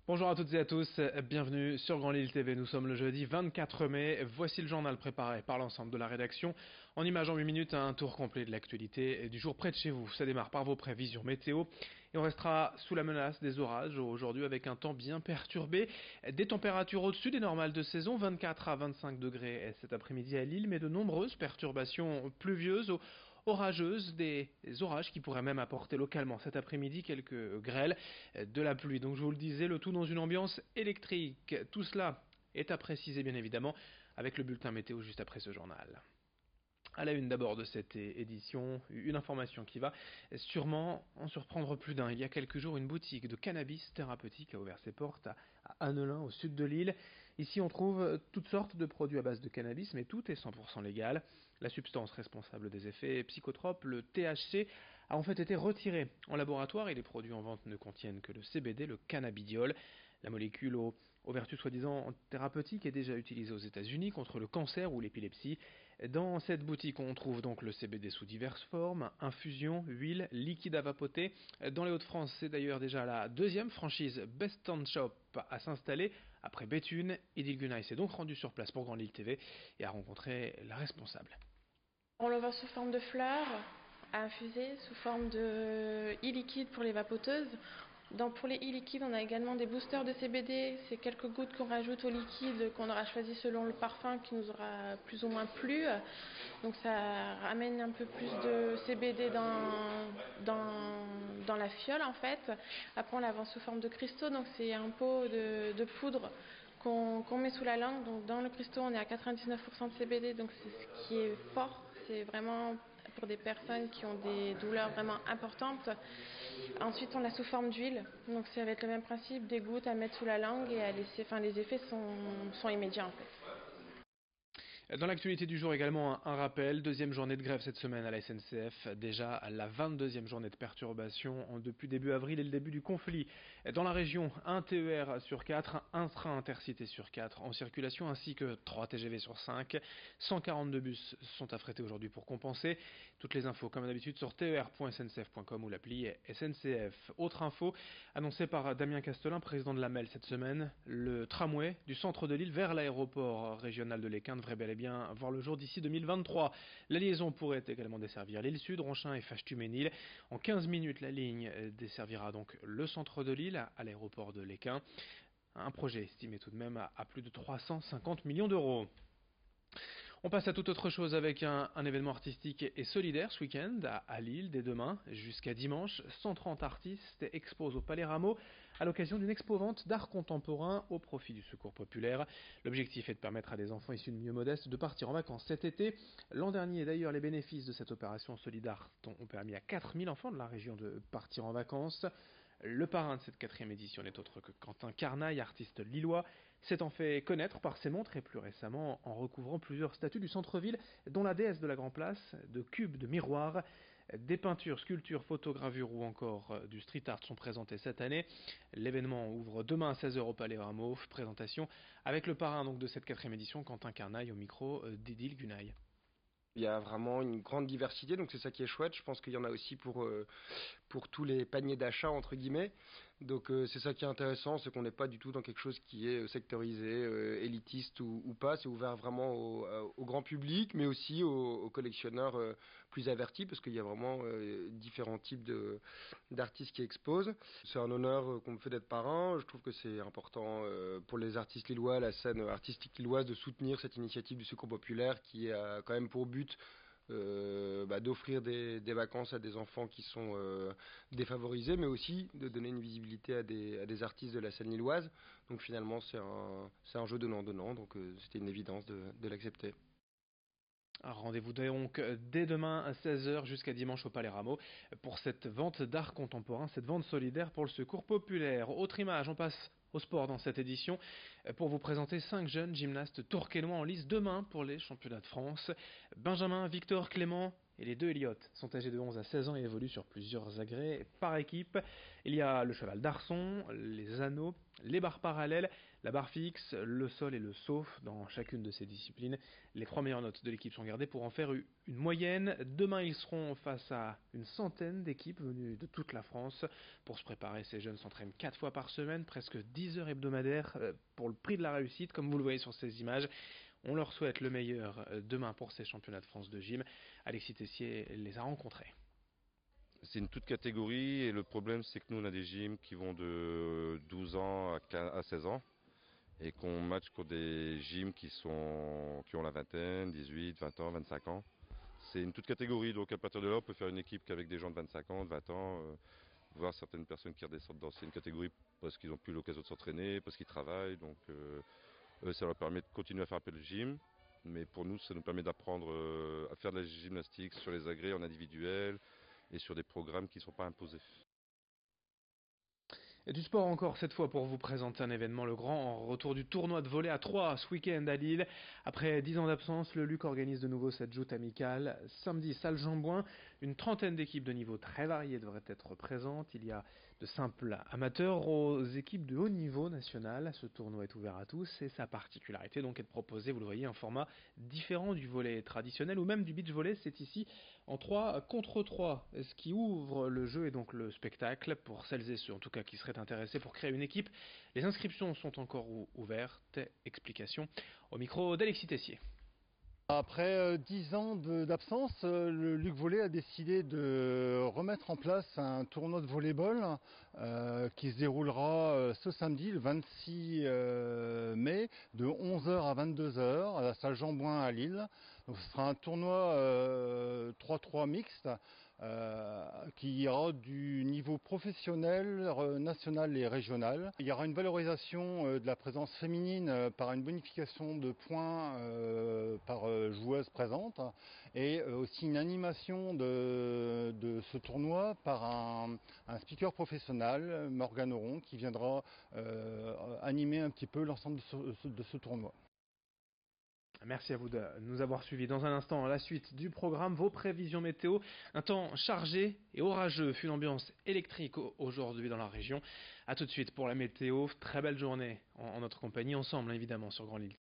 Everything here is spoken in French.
Bonjour à toutes et à tous, bienvenue sur Grand Lille TV. Nous sommes le jeudi 24 mai. Voici le journal préparé par l'ensemble de la rédaction. En images en 8 minutes, un tour complet de l'actualité du jour près de chez vous. Ça démarre par vos prévisions météo. Et on restera sous la menace des orages aujourd'hui avec un temps bien perturbé. Des températures au-dessus des normales de saison, 24 à 25 degrés cet après-midi à Lille, mais de nombreuses perturbations pluvieuses orageuses, des orages qui pourraient même apporter localement cet après-midi quelques grêles, de la pluie. Donc je vous le disais, le tout dans une ambiance électrique. Tout cela est à préciser bien évidemment avec le bulletin météo juste après ce journal. À la une d'abord de cette édition, une information qui va sûrement en surprendre plus d'un. Il y a quelques jours, une boutique de cannabis thérapeutique a ouvert ses portes à Annelin, au sud de l'île. Ici, on trouve toutes sortes de produits à base de cannabis, mais tout est 100% légal. La substance responsable des effets psychotropes, le THC, a en fait été retiré en laboratoire et les produits en vente ne contiennent que le CBD, le cannabidiol. La molécule aux vertus soi-disant thérapeutiques est déjà utilisée aux États-Unis contre le cancer ou l'épilepsie. Dans cette boutique, on trouve donc le CBD sous diverses formes, infusion, huile, liquide à vapoter. Dans les Hauts-de-France, c'est d'ailleurs déjà la deuxième franchise Best on Shop à s'installer. Après Béthune, Edil Gunay s'est donc rendu sur place pour Grand Lille TV et a rencontré la responsable. On le vend sous forme de fleurs à infuser, sous forme de e-liquide pour les vapoteuses. Pour les e-liquides, on a également des boosters de CBD. C'est quelques gouttes qu'on rajoute au liquide qu'on aura choisi selon le parfum qui nous aura plus ou moins plu. Donc ça ramène un peu plus de CBD dans la fiole en fait. Après on la vend sous forme de cristaux, donc c'est un pot de poudre qu'on met sous la langue. Donc dans le cristaux on est à 99% de CBD, donc c'est ce qui est fort. C'est vraiment pour des personnes qui ont des douleurs vraiment importantes. Ensuite, on l'a sous forme d'huile. Donc, c'est avec le même principe, des gouttes à mettre sous la langue et à laisser. Enfin, les effets sont immédiats en fait. Dans l'actualité du jour également, un rappel, deuxième journée de grève cette semaine à la SNCF, déjà la 22e journée de perturbation depuis début avril et le début du conflit. Dans la région, un TER sur 4, un train intercité sur 4 en circulation ainsi que 3 TGV sur 5. 142 bus sont affrétés aujourd'hui pour compenser. Toutes les infos comme d'habitude sur ter.sncf.com ou l'appli SNCF. Autre info annoncée par Damien Castelin, président de la MEL cette semaine, le tramway du centre de l'île vers l'aéroport régional de l'Équin devrait bel et bien voir le jour d'ici 2023. La liaison pourrait également desservir l'île Sud, Ronchin et Fâche-Tuménil. En 15 minutes, la ligne desservira donc le centre de l'île à l'aéroport de l'Équin. Un projet estimé tout de même à plus de 350 millions d'euros. On passe à toute autre chose avec un événement artistique et solidaire ce week-end à Lille dès demain jusqu'à dimanche. 130 artistes exposent au Palais Rameau à l'occasion d'une expo-vente d'art contemporain au profit du Secours populaire. L'objectif est de permettre à des enfants issus de milieux modestes de partir en vacances cet été. L'an dernier d'ailleurs, les bénéfices de cette opération solidaire ont permis à 4000 enfants de la région de partir en vacances. Le parrain de cette 4e édition n'est autre que Quentin Carnaille, artiste lillois, s'étant fait connaître par ses montres et plus récemment en recouvrant plusieurs statues du centre-ville, dont la déesse de la Grand Place, de cubes, de miroirs. Des peintures, sculptures, photogravures ou encore du street art sont présentés cette année. L'événement ouvre demain à 16h au Palais Rameau. Présentation avec le parrain donc, de cette 4e édition, Quentin Carnaille, au micro d'Edil Gunay. Il y a vraiment une grande diversité, donc c'est ça qui est chouette. Je pense qu'il y en a aussi pour tous les paniers d'achat, entre guillemets. Donc c'est ça qui est intéressant, c'est qu'on n'est pas du tout dans quelque chose qui est sectorisé, élitiste ou pas. C'est ouvert vraiment au grand public, mais aussi aux collectionneurs plus avertis, parce qu'il y a vraiment différents types d'artistes qui exposent. C'est un honneur qu'on me fait d'être parrain. Je trouve que c'est important pour les artistes lillois, la scène artistique lilloise, de soutenir cette initiative du Secours populaire qui a quand même pour but d'offrir des vacances à des enfants qui sont défavorisés, mais aussi de donner une visibilité à des artistes de la scène lilloise. Donc finalement, c'est un jeu donnant-donnant, donc c'était une évidence de l'accepter. Rendez-vous donc dès demain à 16h jusqu'à dimanche au Palais Rameau pour cette vente d'art contemporain, cette vente solidaire pour le Secours populaire. Autre image, on passe au sport dans cette édition pour vous présenter 5 jeunes gymnastes tourquenois en lice demain pour les championnats de France. Benjamin, Victor, Clément et les deux Elliott sont âgés de 11 à 16 ans et évoluent sur plusieurs agrès par équipe. Il y a le cheval d'arçon, les anneaux, les barres parallèles, la barre fixe, le sol et le saut dans chacune de ces disciplines. Les 3 meilleures notes de l'équipe sont gardées pour en faire une moyenne. Demain, ils seront face à une centaine d'équipes venues de toute la France. Pour se préparer, ces jeunes s'entraînent 4 fois par semaine, presque 10 10 heures hebdomadaires pour le prix de la réussite, comme vous le voyez sur ces images. On leur souhaite le meilleur demain pour ces championnats de France de gym. Alexis Tessier les a rencontrés. C'est une toute catégorie et le problème c'est que nous on a des gyms qui vont de 12 ans à 16 ans et qu'on match contre des gyms qui ont la vingtaine, 18, 20 ans, 25 ans. C'est une toute catégorie, donc à partir de là on peut faire une équipe qu'avec des gens de 25 ans, de 20 ans, voire certaines personnes qui redescendent dans une catégorie parce qu'ils n'ont plus l'occasion de s'entraîner, parce qu'ils travaillent, donc ça leur permet de continuer à faire appel au gym. Mais pour nous, ça nous permet d'apprendre à faire de la gymnastique sur les agrès en individuel et sur des programmes qui ne sont pas imposés. Et du sport encore cette fois pour vous présenter un événement, le grand retour du tournoi de volley à 3 ce week-end à Lille. Après 10 ans d'absence, le LUC organise de nouveau cette joute amicale. Samedi, salle Jean-Bouin, une trentaine d'équipes de niveau très variés devraient être présentes. Il y a de simples amateurs aux équipes de haut niveau national. Ce tournoi est ouvert à tous et sa particularité donc est de proposer, vous le voyez, un format différent du volley traditionnel ou même du beach volley. C'est ici en 3 contre 3, ce qui ouvre le jeu et donc le spectacle pour celles et ceux en tout cas qui seraient intéressés pour créer une équipe. Les inscriptions sont encore ouvertes. Explication au micro d'Alexis Tessier. Après 10 ans d'absence, le Luc Volley a décidé de remettre en place un tournoi de volleyball qui se déroulera ce samedi, le 26 mai, de 11h à 22h à la salle Jean-Bouin à Lille. Donc, ce sera un tournoi 3-3 mixte qui ira du niveau professionnel, national et régional. Il y aura une valorisation de la présence féminine par une bonification de points par joueuse présente et aussi une animation de ce tournoi par un speaker professionnel, Morgane Auron, qui viendra animer un petit peu l'ensemble de ce tournoi. Merci à vous de nous avoir suivis. Dans un instant, la suite du programme, vos prévisions météo. Un temps chargé et orageux, une ambiance électrique aujourd'hui dans la région. A tout de suite pour la météo. Très belle journée en notre compagnie, ensemble évidemment sur Grand Lille.